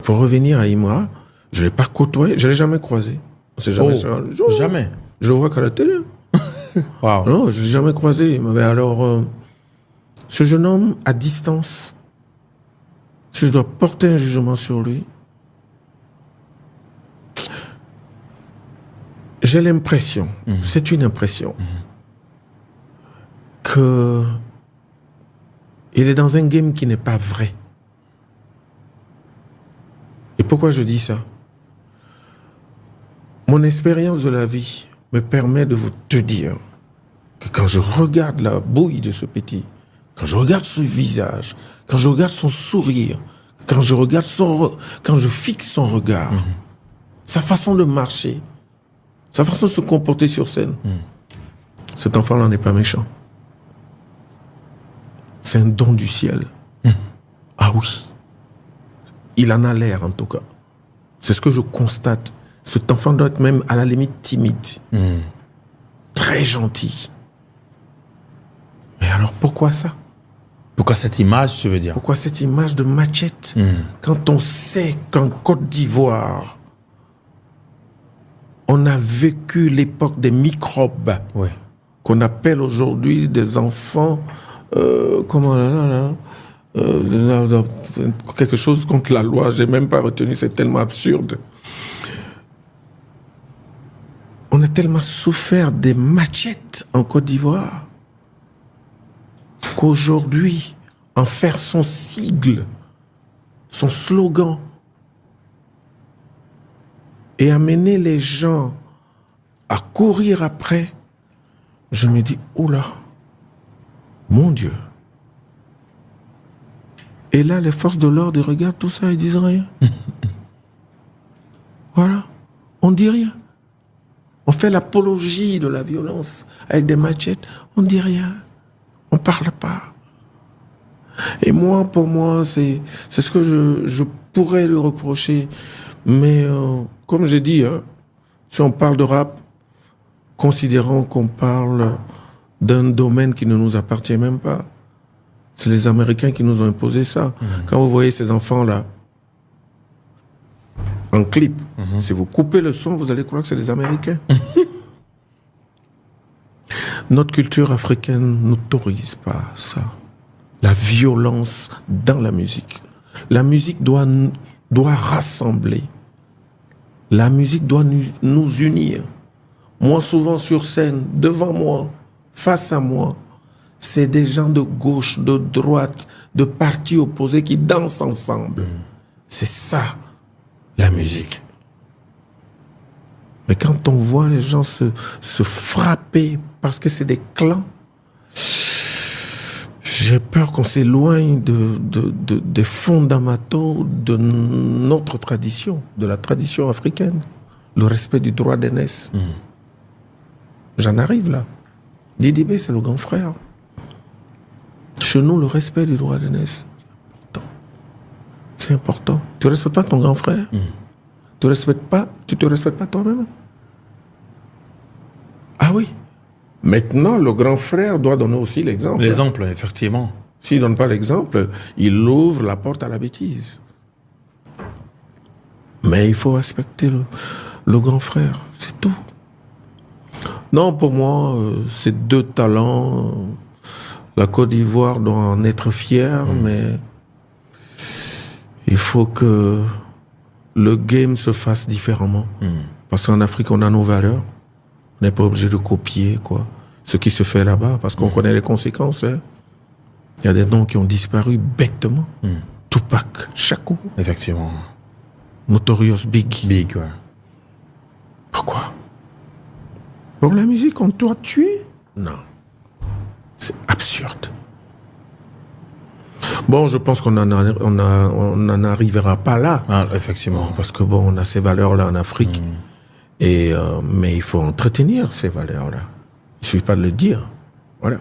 Pour revenir à Imra, je ne l'ai pas côtoyé, je ne l'ai jamais croisé. On s'est jamais Jamais. Je le vois qu'à la télé. Wow. Non, je ne l'ai jamais croisé. Mais alors, ce jeune homme, à distance, si je dois porter un jugement sur lui, j'ai l'impression, c'est une impression, que il est dans un game qui n'est pas vrai. Et pourquoi je dis ça? Mon expérience de la vie me permet de vous te dire que quand je regarde la bouille de ce petit, quand je regarde ce visage, quand je regarde son sourire, quand je fixe son regard, sa façon de marcher, sa façon de se comporter sur scène, cet enfant-là n'est pas méchant. C'est un don du ciel. Ah oui. Il en a l'air, en tout cas. C'est ce que je constate. Cet enfant doit être même, à la limite, timide. Très gentil. Mais alors, pourquoi ça? Pourquoi cette image, tu veux dire? Pourquoi cette image de Machete? Quand on sait qu'en Côte d'Ivoire, on a vécu l'époque des microbes, qu'on appelle aujourd'hui des enfants... quelque chose contre la loi, j'ai même pas retenu, c'est tellement absurde. On a tellement souffert des machettes en Côte d'Ivoire qu'aujourd'hui, en faire son sigle, son slogan, et amener les gens à courir après, je me dis, oula, mon Dieu. Et là, les forces de l'ordre regardent tout ça et disent rien. Voilà. On dit rien. On fait l'apologie de la violence avec des machettes. On dit rien. On parle pas. Et moi, pour moi, c'est ce que je pourrais lui reprocher. Mais comme j'ai dit, si on parle de rap, considérons qu'on parle d'un domaine qui ne nous appartient même pas. C'est les Américains qui nous ont imposé ça. Quand vous voyez ces enfants-là, en clip, si vous coupez le son, vous allez croire que c'est des Américains. Notre culture africaine n'autorise pas ça. La violence dans la musique. La musique doit rassembler. La musique doit nous unir. Moi, souvent sur scène, devant moi, face à moi, c'est des gens de gauche, de droite, de partis opposés qui dansent ensemble. C'est ça, la musique. Mais quand on voit les gens se frapper parce que c'est des clans, j'ai peur qu'on s'éloigne des fondamentaux de notre tradition, de la tradition africaine. Le respect du droit d'aînesse. J'en arrive là. Didi B, c'est le grand frère. Chez nous, le respect du droit d'aînesse, c'est important. Tu ne respectes pas ton grand frère. Tu te respectes pas toi-même. Ah oui. Maintenant, le grand frère doit donner aussi l'exemple. L'exemple, effectivement. S'il ne donne pas l'exemple, il ouvre la porte à la bêtise. Mais il faut respecter le grand frère. C'est tout. Non, pour moi, ces deux talents... La Côte d'Ivoire doit en être fière, mais il faut que le game se fasse différemment. Parce qu'en Afrique, on a nos valeurs. On n'est pas obligé de copier ce qui se fait là-bas, parce qu'on connaît les conséquences. Hein. Il y a des noms qui ont disparu bêtement. Tupac, Shakur. Effectivement. Notorious Big. Big, ouais. Pourquoi? Pour la musique, on doit tuer? Non. C'est absurde. Bon, je pense qu'on n'en arrivera pas là. Ah, effectivement. Parce que bon, on a ces valeurs-là en Afrique. Mais il faut entretenir ces valeurs-là. Il ne suffit pas de le dire. Voilà.